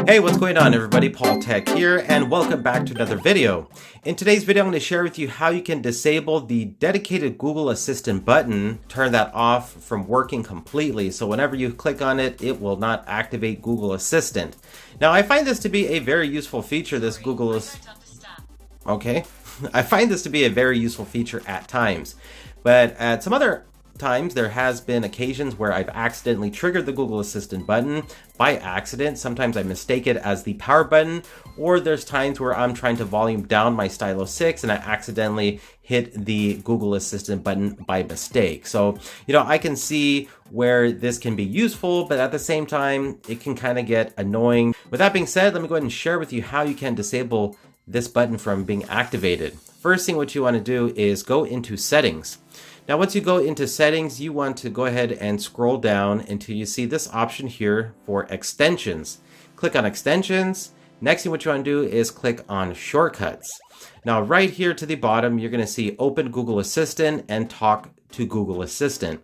Hey, what's going on everybody? Paul Tech here and welcome back to another video. In today's video, I'm going to share with you how you can disable the dedicated Google Assistant button, turn that off from working completely. So whenever you click on it, it will not activate Google Assistant. Now, I find this to be a very useful feature, this Google I find this to be a very useful feature at times, but at some other times there has been occasions where I've accidentally triggered the Google Assistant button by accident. Sometimes I mistake it as the power button, or there's times where I'm trying to volume down my Stylo 6 and I accidentally hit the Google Assistant button by mistake. So, I can see where this can be useful, but at the same time, it can kind of get annoying. With that being said, let me go ahead and share with you how you can disable this button from being activated. First thing what you want to do is go into settings. Now, once you go into settings, you want to go ahead and scroll down until you see this option here for extensions. Click on extensions. Next thing what you want to do is click on shortcuts. Now, right here to the bottom, you're going to see open Google Assistant and talk to Google Assistant.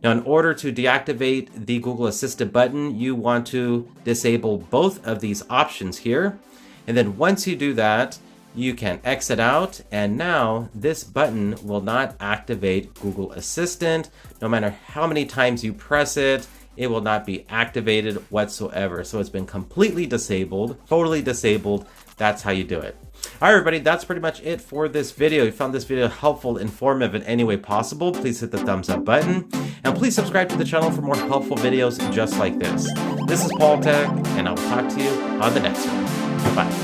Now, in order to deactivate the Google Assistant button, you want to disable both of these options here. And then once you do that, you can exit out, and now this button will not activate Google Assistant. No matter how many times you press it, it will not be activated whatsoever. So it's been completely disabled, totally disabled. That's how you do it. All right, everybody, that's pretty much it for this video. If you found this video helpful, informative in any way possible, please hit the thumbs up button. And please subscribe to the channel for more helpful videos just like this. This is Paul Tech, and I'll talk to you on the next one. Bye.